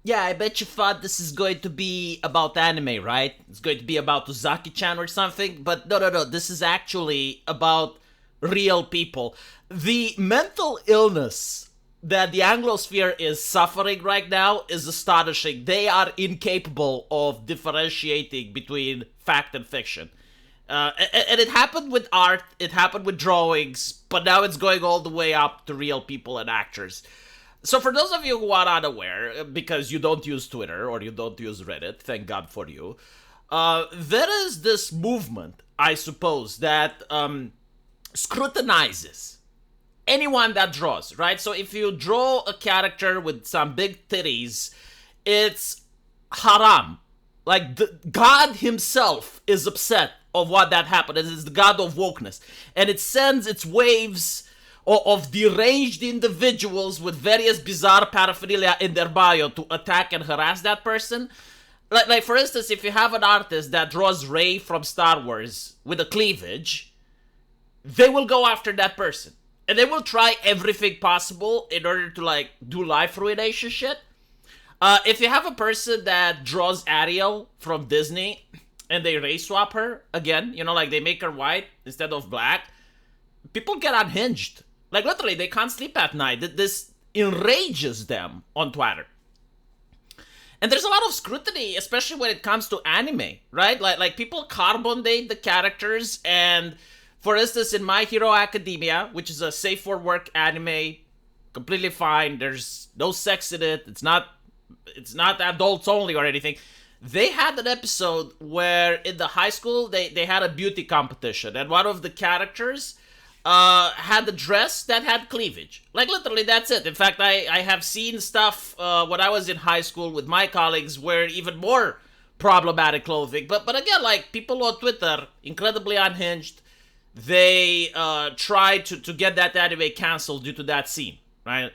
Yeah, I bet you thought this is going to be about anime, right? It's going to be about Uzaki-chan or something, but no, no, no. This is actually about real people. The mental illness that the Anglosphere is suffering right now is astonishing. They are incapable of differentiating between fact and fiction. And it happened with art, it happened with drawings, but now it's going all the way up to real people and actors. So for those of you who are unaware, because you don't use Twitter or you don't use Reddit, thank God for you, there is this movement, I suppose, that scrutinizes anyone that draws, right? So if you draw a character with some big titties, it's haram. Like God himself is upset of what that happened. It's the God of wokeness, and it sends its waves of deranged individuals with various bizarre paraphernalia in their bio to attack and harass that person. Like for instance, if you have an artist that draws Rey from Star Wars with a cleavage, they will go after that person. And they will try everything possible in order to, like, do life ruination shit. If you have a person that draws Ariel from Disney and they race swap her, again, you know, like they make her white instead of black, people get unhinged. Like, literally, they can't sleep at night. This enrages them on Twitter. And there's a lot of scrutiny, especially when it comes to anime, right? Like people carbonate the characters, and for instance, in My Hero Academia, which is a safe for work anime, completely fine. There's no sex in it. It's not adults only or anything. They had an episode where in the high school they had a beauty competition, and one of the characters had a dress that had cleavage. Like, literally, that's it. In fact, I have seen stuff when I was in high school with my colleagues where even more problematic clothing. But again, like, people on Twitter, incredibly unhinged, they try to get that anime canceled due to that scene, right?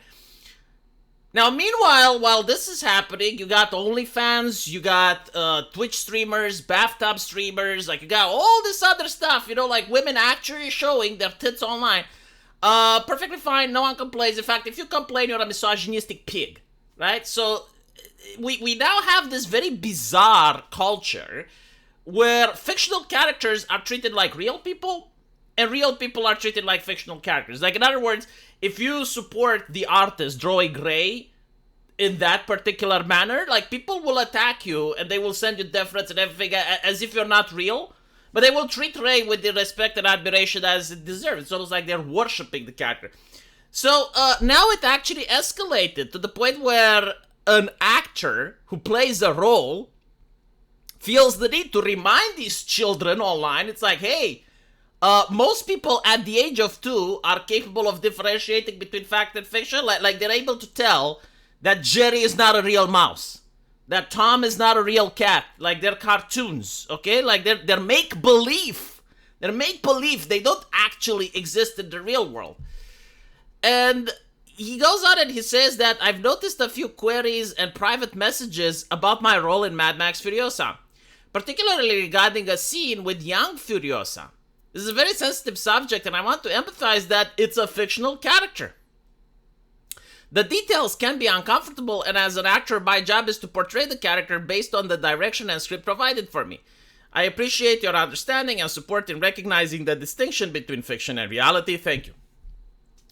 Now, meanwhile, while this is happening, you got OnlyFans, you got Twitch streamers, bathtub streamers, like you got all this other stuff, you know, like women actually showing their tits online. Perfectly fine, no one complains. In fact, if you complain, you're a misogynistic pig, right? So we now have this very bizarre culture where fictional characters are treated like real people, and real people are treated like fictional characters. Like, in other words, if you support the artist drawing Rey in that particular manner, like, people will attack you and they will send you death threats and everything as if you're not real. But they will treat Rey with the respect and admiration as it deserves. It's almost like they're worshipping the character. So now it actually escalated to the point where an actor who plays a role feels the need to remind these children online. It's like, hey, most people at the age of 2 are capable of differentiating between fact and fiction. Like they're able to tell that Jerry is not a real mouse, that Tom is not a real cat. Like, they're cartoons, okay? Like, they're make-believe. They're make-believe. They don't actually exist in the real world. And he goes on and he says that I've noticed a few queries and private messages about my role in Mad Max Furiosa, particularly regarding a scene with young Furiosa. This is a very sensitive subject, and I want to emphasize that it's a fictional character. The details can be uncomfortable, and as an actor, my job is to portray the character based on the direction and script provided for me. I appreciate your understanding and support in recognizing the distinction between fiction and reality. Thank you.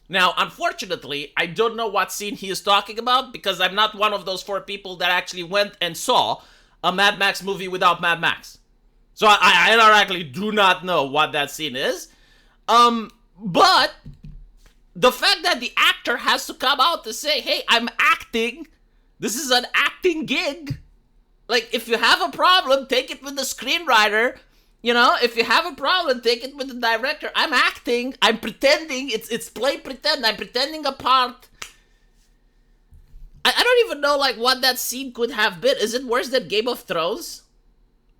Now, unfortunately, I don't know what scene he is talking about, because I'm not one of those 4 people that actually went and saw a Mad Max movie without Mad Max. So I actually do not know what that scene is. But the fact that the actor has to come out to say, hey, I'm acting, this is an acting gig. Like, if you have a problem, take it with the screenwriter. You know, if you have a problem, take it with the director. I'm acting, I'm pretending, it's play pretend, I'm pretending a part. I don't even know, like, what that scene could have been. Is it worse than Game of Thrones?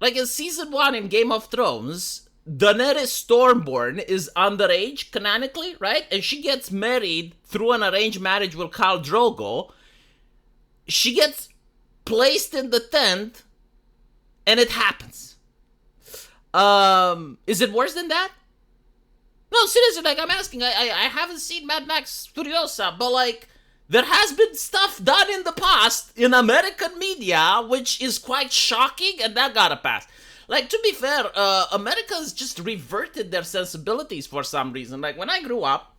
Like, in season 1 in Game of Thrones, Daenerys Stormborn is underage, canonically, right? And she gets married through an arranged marriage with Khal Drogo. She gets placed in the tent, and it happens. Is it worse than that? No, seriously, like, I'm asking. I haven't seen Mad Max Furiosa, but, like, there has been stuff done in the past in American media which is quite shocking, and that got a pass. Like, to be fair, America's just reverted their sensibilities for some reason. Like, when I grew up,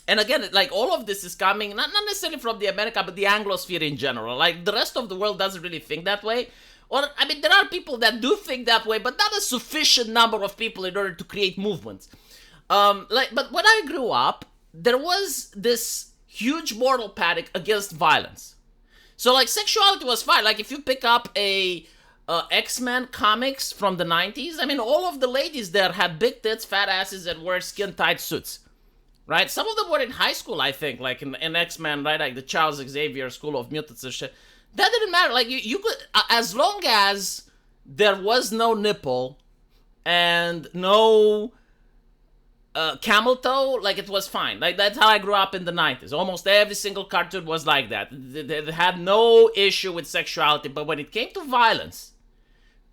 and again, like, all of this is coming, not necessarily from the America, but the Anglosphere in general. Like, the rest of the world doesn't really think that way. Or, I mean, there are people that do think that way, but not a sufficient number of people in order to create movements. But when I grew up, there was this huge moral panic against violence. So, like, sexuality was fine. Like, if you pick up a X-Men comics from the 90s, I mean, all of the ladies there had big tits, fat asses, and wore skin-tight suits. Right? Some of them were in high school, I think, like in X-Men, right? Like the Charles Xavier School of Mutants and shit. That didn't matter. Like, you could, as long as there was no nipple and no camel toe, like, it was fine. Like, that's how I grew up in the 90s. Almost every single cartoon was like that. They had no issue with sexuality, but when it came to violence,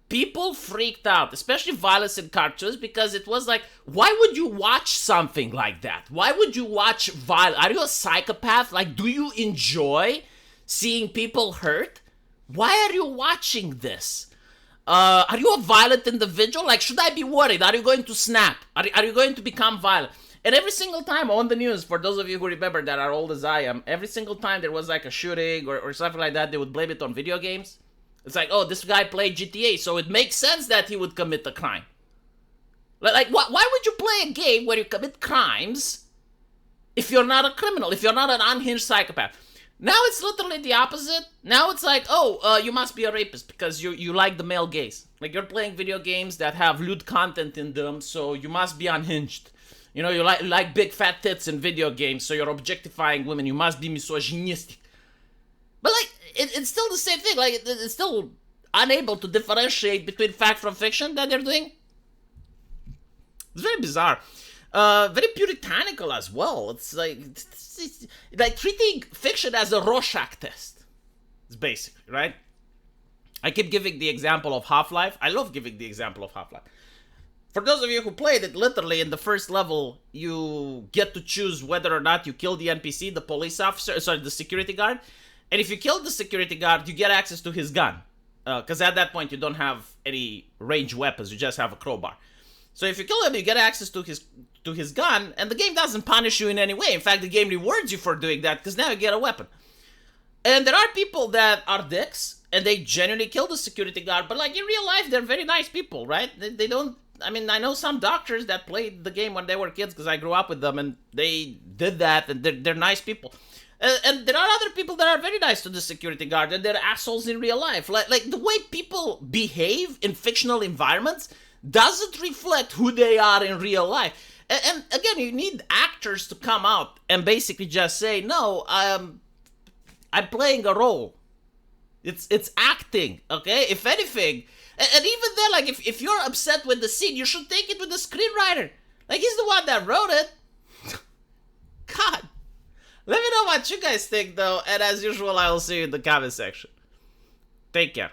people freaked out, especially violence in cartoons, because it was like, why would you watch something like that? Why would you watch violence? Are you a psychopath? Like, do you enjoy seeing people hurt? Why are you watching this? Are you a violent individual? Like, should I be worried? Are you going to snap? Are you going to become violent? And every single time on the news, for those of you who remember that are old as I am, every single time there was like a shooting or something like that, they would blame it on video games. It's like, oh, this guy played GTA, so it makes sense that he would commit a crime. Like, why would you play a game where you commit crimes if you're not a criminal, if you're not an unhinged psychopath? Now it's literally the opposite. Now it's like, oh, you must be a rapist because you like the male gaze. Like, you're playing video games that have lewd content in them, so you must be unhinged. You know, you like big fat tits in video games, so you're objectifying women. You must be misogynistic. But, like, it's still the same thing. Like, it's still unable to differentiate between fact from fiction that they're doing. It's very bizarre. Very puritanical as well. It's like treating fiction as a Rorschach test. It's basically, right? I keep giving the example of Half-Life. I love giving the example of Half-Life. For those of you who played it, literally in the first level, you get to choose whether or not you kill the NPC, the police officer, sorry, the security guard. And if you kill the security guard, you get access to his gun. Because at that point, you don't have any ranged weapons. You just have a crowbar. So if you kill him, you get access to his gun, and the game doesn't punish you in any way. In fact, the game rewards you for doing that, because now you get a weapon. And there are people that are dicks, and they genuinely kill the security guard, but like in real life, they're very nice people, right? They don't, I mean, I know some doctors that played the game when they were kids, because I grew up with them, and they did that, and they're nice people. And there are other people that are very nice to the security guard, and they're assholes in real life. Like the way people behave in fictional environments doesn't reflect who they are in real life. And again, you need actors to come out and basically just say, no, I'm playing a role. It's acting, okay? If anything, and even then, like, if you're upset with the scene, you should take it with the screenwriter. Like, he's the one that wrote it. God. Let me know what you guys think, though, and as usual, I will see you in the comment section. Take care.